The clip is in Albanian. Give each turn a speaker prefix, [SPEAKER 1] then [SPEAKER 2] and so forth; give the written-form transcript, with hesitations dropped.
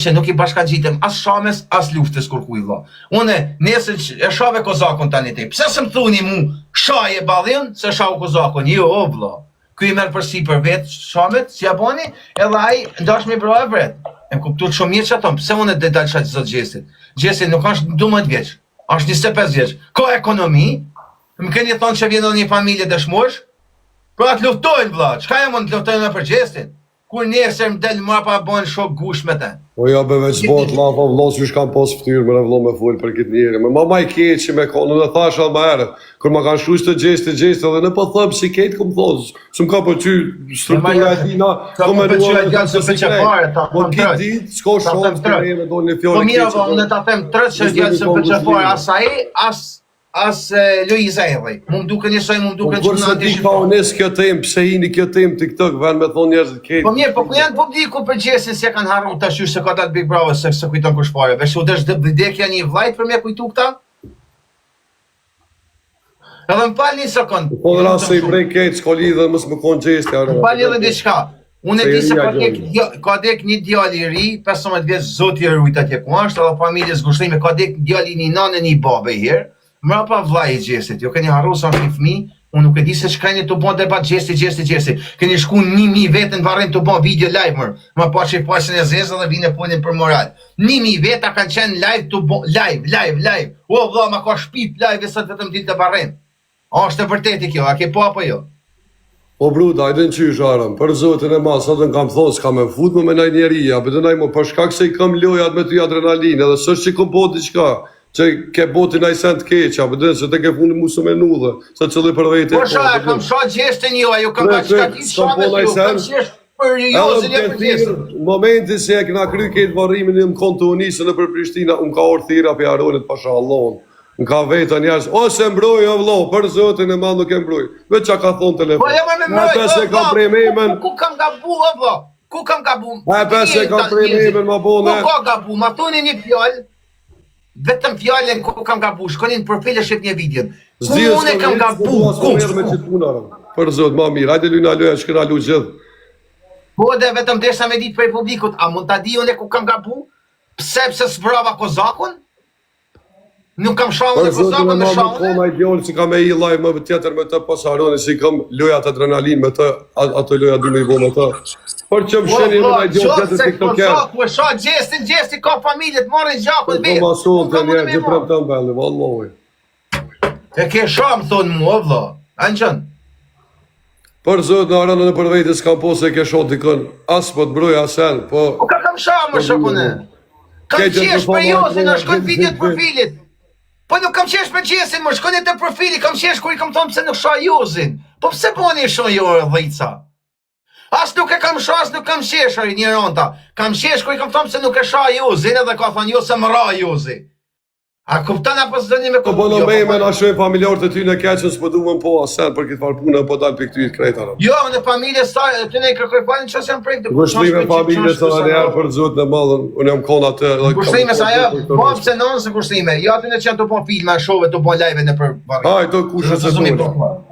[SPEAKER 1] që nuk I bashkangjitem as shames, as luftës kërkuj vlla. Une nesër e shave kozakun tani te. Pse s'm thuni mu shaje ballin se shau kozakun? Jo vlla. Ky I merr përsi për vet shamet, si ja bani, edhe ai ndash me bro e vret. E kuptuat shumë mirë çatom. Pse unë të dal çaj zot Gjesit? Gjesi nuk është 12 vjeç, është 25 vjeç. Ka ekonomi, më keni thonë që vjen një familje dëshmosh. Pra të luftojnë vlla. Çka jam unë të luftojnë për Gjesin? Kur nesër më del mrapa bën shok gush me te.
[SPEAKER 2] Po ja be veç bot ma pa vllos që kam pas ftyrë me vëllai me fol për këtë njeri. Me mama I keq me konë dhe thash edhe më herët. Kur ma kanë shkuar të Gjesti edhe në po them si keq kum thos. S'm ka pëlqy struktura e tina,
[SPEAKER 1] kom e duan se pëlqej fare ta.
[SPEAKER 2] Po ti s'ka shumë të me doni fjalë.
[SPEAKER 1] Po mira, unë ta them 3 që djalë se pëlqej fare as ai, as Luiza Elli. Mu duke njësoj, mu duke
[SPEAKER 2] që në di ka unes kjo tem, pse jini kjo tem TikTok, vën me thonë njerëzit keq.
[SPEAKER 1] Po mirë, po ku janë publiku për Gjesin se kanë harru tash se ka dalë Big Brother se kujton kush fare. Vesh u desh vdekja një vllajt për me kujtu këta? Edhe më pal një sekond.
[SPEAKER 2] Po në rast se I prej keq, s'ka lidhje mos më kon Gjesti.
[SPEAKER 1] Më pal edhe diçka. Unë e di se ka dek një djalë I ri, 15 vjeç zoti I rujt atje ku është, edhe familje zgushtime, ka dek djali një nanë një babë herë. Mrapa vllai I Gjesit, jo keni harruar sa një fëmijë, unë nuk e di se ç'keni të bën debat Gjesti. Keni shku 1000 vetën varrin të bën video live më. Ma pa që pasën e zezë dhe vinë punin për moral. 1000 veta kanë qenë live të bën live. O vlla, ma ka shpip live sa vetëm ditë të varrin. A është e vërtetë kjo? A ke po apo jo?
[SPEAKER 2] Po bruta, ajde në qysh arëm, për zotin e mas, atë në kam thonë, s'ka me fut me naj njeria, për të naj më përshkak se I kam lojat me ty adrenalinë, edhe sështë që kom po diqka, që ke botin ai sent keqa, për të se të ke fundi mu së menu dhe, se qëlli për vejtë
[SPEAKER 1] Po shaj, kam shaj Gjestin jo, ju kam ka qka ti shamet ju, kam shesh për jozën e për Gjestin.
[SPEAKER 2] Në momenti se e këna kry këtë varrimin në më kontë unisë në për Prishtina, unë ka orë thira për Aronit pasha Allahun. Në ka vetë njerës, ose mbroj o vlo, për zotin e ma nuk e mbroj. Veç që ka thonë telefon.
[SPEAKER 1] Po jema me mbroj, ku kam gabu o vlo? Ku kam gabu? Ku ka gabu? Ma thoni një fjallë, vetëm fjallën ku kam gabu, shkonin në profile shqip një videon. Ku unë kam gabu?
[SPEAKER 2] Për zot, ma mirë, hajde lyna loja, shkëra lu gjithë.
[SPEAKER 1] Po dhe vetëm desha me ditë për publikut, a mund ta di unë ku kam gabu? Pse s'brava kozakun? Nuk kam shahun e kozakun në shahun?
[SPEAKER 2] Për zot, ideolë që kam e I live më tjetër me të pasaroni, si kam lojat adrenalin me të, ato loja du me I bo me të. Për që më sheni në ideolë tjetër TikToker.
[SPEAKER 1] Po shah Gjesti ka familje të marrin gjakun vetë.
[SPEAKER 2] Po mason të njerë, gjë prem të mbelli, valloj.
[SPEAKER 1] E ke sham thonë mu, o vlla, anëgjën.
[SPEAKER 2] Për zot, në arënë në përvejtë s'kam po se ke shot dikën, as po të broj asen, po...
[SPEAKER 1] Po ka kam sham më shokune. Kam qesh për Jozin, a shkojnë videot profilit. Po nuk kam qesh për Gjesin, më shkojnë të profili, kam qesh kur I kam thonë pse nuk shah Jozin. Po pse boni shoh jo dhejca? As nuk e kam shah, as nuk kam qesh një ronta. Kam qesh kur I kam thonë pse nuk e shah Jozin, edhe ka thonë jo se më ra Jozi. A kupton apo s'doni me
[SPEAKER 2] kupton? Po në me na shohim familjarët e ty në keqën s'po duhen po asen për këtë farë punë apo dal pikë ty të krejtara.
[SPEAKER 1] Jo, në familje sa ty ne kërkoj falin çfarë janë prej.
[SPEAKER 2] Kushtime familje sa edhe herë për zot në mallën, unë jam kon atë.
[SPEAKER 1] Kushtime sa ajo, po pse non se kushtime. Jo aty ne që janë të bën filma, shove, të bën live në për.
[SPEAKER 2] Haj, to kush është se